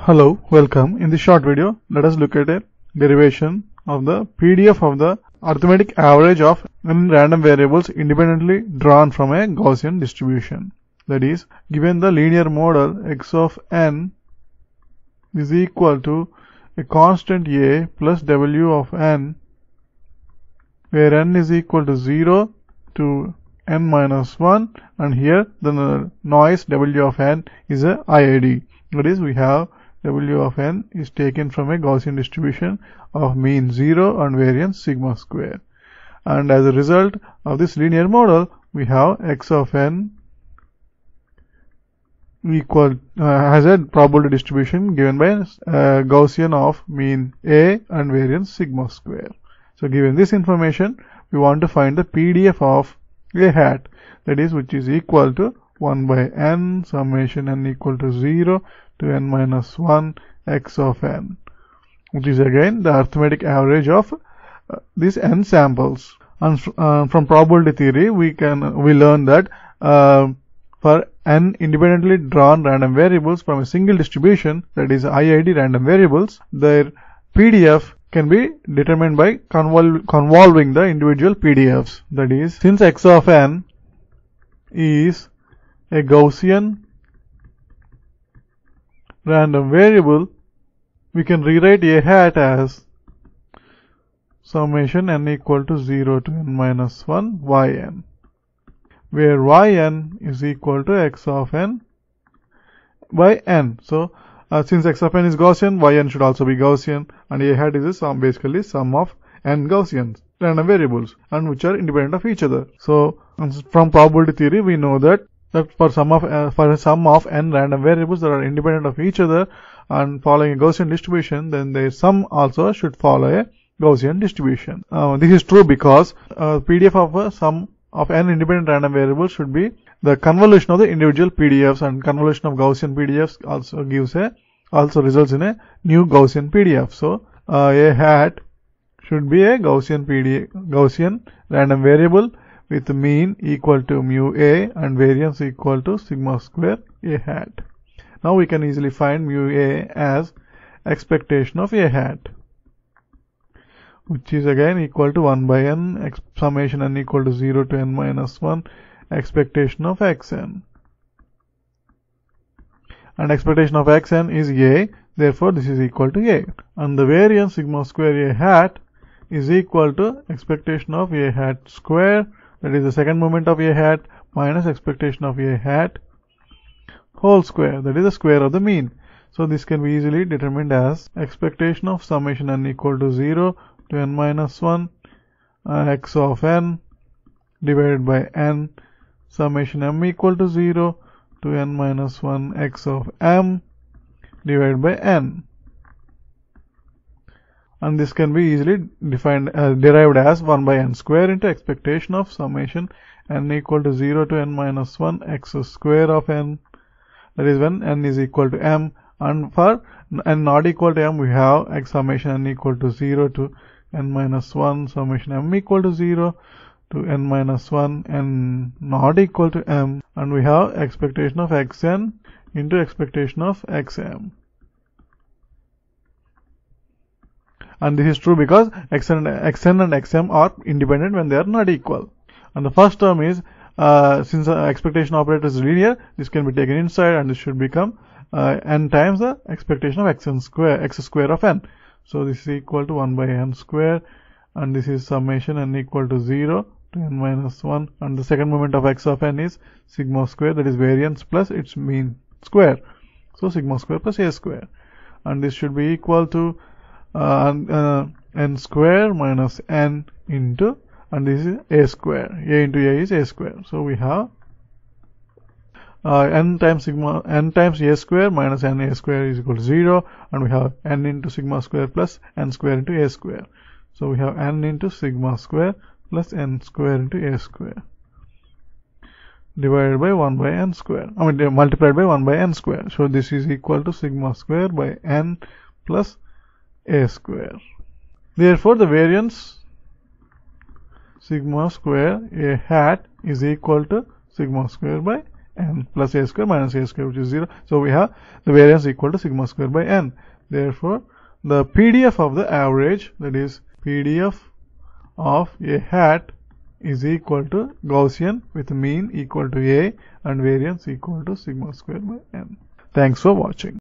Hello, welcome. In this short video, let us look at a derivation of the PDF of the arithmetic average of n random variables independently drawn from a Gaussian distribution. That is, given the linear model x of n is equal to a constant a plus w of n, where n is equal to 0 to n minus 1, and here the noise w of n is a IID. That is, we have w of n is taken from a Gaussian distribution of mean 0 and variance sigma square. And as a result of this linear model, we have x of n has a probability distribution given by Gaussian of mean a and variance sigma square. So given this information, we want to find the PDF of a hat, that is, which is equal to 1 by n summation n equal to 0 to n minus 1 x of n, which is again the arithmetic average of these n samples. And from probability theory, we learn that for n independently drawn random variables from a single distribution, that is IID random variables, their PDF can be determined by convolving the individual PDFs. That is, since x of n is a Gaussian random variable, we can rewrite a hat as summation n equal to 0 to n minus 1 yn, where yn is equal to x of n by n. So since x of n is Gaussian, yn should also be Gaussian, and a hat is a basically sum of n Gaussian random variables, and which are independent of each other. So from probability theory, we know that for a sum of n random variables that are independent of each other and following a Gaussian distribution, then their sum also should follow a Gaussian distribution. This is true because PDF of a sum of n independent random variables should be the convolution of the individual PDFs, and convolution of Gaussian PDFs also results in a new Gaussian PDF. So a hat should be a Gaussian random variable with mean equal to mu a and variance equal to sigma square a hat. Now we can easily find mu a as expectation of a hat, which is again equal to 1 by n summation n equal to 0 to n minus 1 expectation of xn. And expectation of xn is a, therefore this is equal to a. And the variance sigma square a hat is equal to expectation of a hat square, that is the second moment of a hat, minus expectation of a hat whole square, that is the square of the mean. So this can be easily determined as expectation of summation n equal to 0 to n minus 1 x of n divided by n summation m equal to 0 to n minus 1 x of m divided by n. And this can be easily derived as 1 by n square into expectation of summation n equal to 0 to n minus 1 x square of n, that is when n is equal to m, and for n not equal to m, we have x summation n equal to 0 to n minus 1 summation m equal to 0 to n minus 1 n not equal to m, and we have expectation of xn into expectation of xm. And this is true because xn and xm are independent when they are not equal. And the first term is, since the expectation operator is linear, this can be taken inside, and this should become n times the expectation of x square of n. So this is equal to 1 by n square, and this is summation n equal to 0 to n minus 1, and the second moment of x of n is sigma square, that is variance plus its mean square. So sigma square plus a square, and this should be equal to n square minus n into, and this is a square. A into a is a square. So we have n times a square minus n a square is equal to 0, and we have n into sigma square plus n square into a square. So we have n into sigma square plus n square into a square divided by 1 by n square. Multiplied by 1 by n square. So this is equal to sigma square by n plus a square. Therefore the variance sigma square a hat is equal to sigma square by n plus a square minus a square, which is 0. So we have the variance equal to sigma square by n. Therefore, the PDF of the average, that is PDF of a hat, is equal to Gaussian with mean equal to a and variance equal to sigma square by n. Thanks for watching.